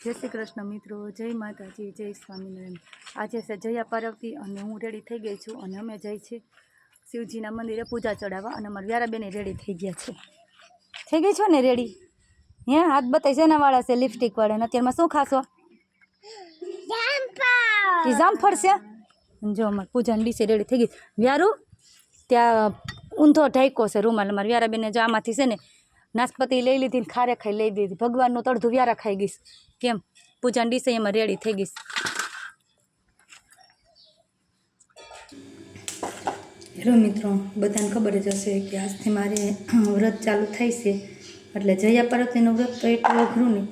જય શ્રી કૃષ્ણ મિત્રો, જય માતાજી, જય સ્વામિનારાયણ। આજે છે જયા પાર્વતી અને હું રેડી થઈ ગઈ છું અને અમે જઈ છીએ શિવજીના મંદિરે પૂજા ચડાવવા અને અમારા વ્યારાબેને રેડી થઈ ગયા છે। થઈ ગઈ છો ને રેડી? હે હાથ બતાવી શેના વાળા છે? લિપસ્ટિક વાળા। અત્યારમાં શું ખાશો? જામફળ છે। જો અમારે પૂજાની ડીશે રેડી થઈ ગઈ। વ્યારું ત્યાં ઊંધો ઢાઈકો છે રૂમાલ અમારે વ્યારાબેને જો આમાંથી છે ને નાશપતિ લઈ લીધી ને ખારે ખાઈ લઈ દીધી। ભગવાનનું તડધું વ્યારા ખાઈ ગઈશ કેમ પૂજાની ડીશે એમાં રેડી થઈ ગઈશ। હેલો મિત્રો, બધાને ખબર જ હશે કે આજથી મારે વ્રત ચાલુ થાય છે। એટલે જયા પાર્વતીનું વ્રત તો એટલું અઘરું નહીં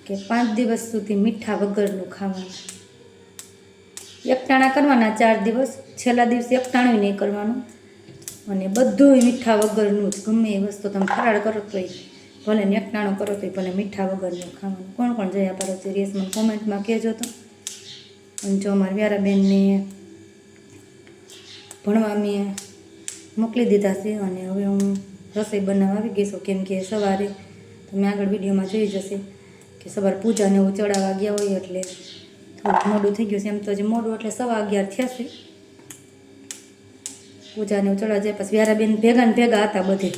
કે 5 દિવસ સુધી મીઠા વગરનું ખાવાનું। એકટાણા કરવાના 4 દિવસ, છેલ્લા દિવસે એકટાણું નહીં કરવાનું અને બધું મીઠા વગરનું જ। ગમે એ વસ્તુ તમે ફરાળ કરો તોય ભલે ને એકટાણું કરો તોય ભલે મીઠા વગરનું ખાવાનું। કોણ કોણ જયા પાર્વતી રેસ મને કોમેન્ટમાં કહેજો તો। અને જો અમારા વ્યારાબેનને ભણવા મેં મોકલી દીધા છે અને હવે હું રસોઈ બનાવવા આવી ગઈ છું કેમ કે સવારે તમે આગળ વિડીયોમાં જોઈ જશે કે સવારે પૂજાને એવું ચડાવવા ગયા હોય એટલે થોડુંક મોડું થઈ ગયું છે। એમ તો જે મોડું એટલે 11:15 થયા છે। પૂજાને એવું ચડાવવા જાય પછી વ્યારાબેન ભેગા ને ભેગા હતા બધે।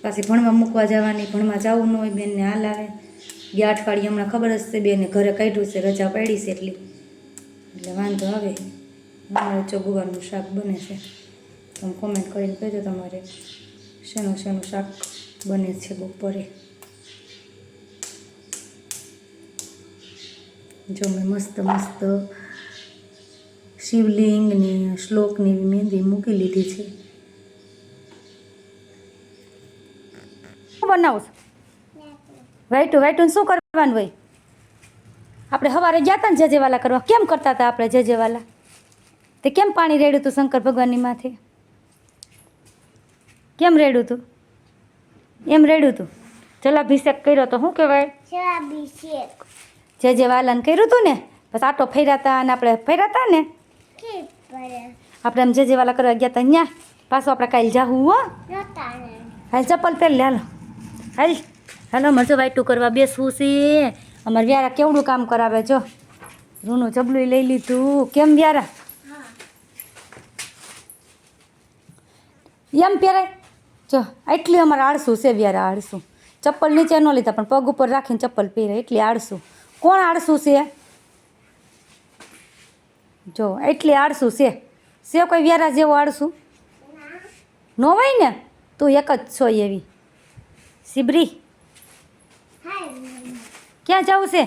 પાછી ભણવા મૂકવા જવાની, ભણવા જવું ન હોય બેનને હાલ આવે। ગયા અઠવાડિયે હમણાં ખબર જ છે બેને ઘરે કાઢ્યું છે, રજા પાડી છે એટલે વાંધો આવે। અમારે જો ગુવારનું શાક બને છે, તમે કોમેન્ટ કરીને કહેજો તમારે શેનું શાક બને છે બપોરે। જો મેં મસ્ત મસ્ત શિવલિંગની શ્લોકની મહેંદી મૂકી લીધી છે। બનાવું વાઈટું શું કરવાનું હોય? આપણે સવારે ગયા હતા ને જજેવાલા કરવા, કેમ કરતા હતા આપણે જજેવાલા? તે કેમ પાણી રેડ્યું હતું શંકર ભગવાનની માથે? કેમ રેડ્યું હતું? એમ રેડ્યું હતું? જલાભિષેક કર્યો તો શું કહેવાય? જજેવાલાને કર્યું હતું ને બસ આટો ફર્યા હતા અને આપણે ફર્યા હતા ને આપણે એમ જજેવાલા કરવા ગયા હતા ત્યાં પાછું આપણે કાલે જાવું હો। હાલ ચપ્પલ પહેરી હાલો હાલો અમારે જો વાઈટું કરવા બેસવું છે। અમારે વ્યારા કેવડું કામ કરાવે જો રૂનું જબલું લઈ લીધું। કેમ વ્યારા એમ પહેરાય? જો એટલી અમારે આળસું છે વ્યારા, આળસું। ચપ્પલ નીચે ન લીધા પણ પગ ઉપર રાખીને ચપ્પલ પહેરે એટલી આળસું। કોણ આળસું છે? જો એટલી આળસું છે કોઈ વ્યારા જેવો આળસું ન હોય ને? તું એક જ છો એવી સિબરી। ક્યાં જવું છે?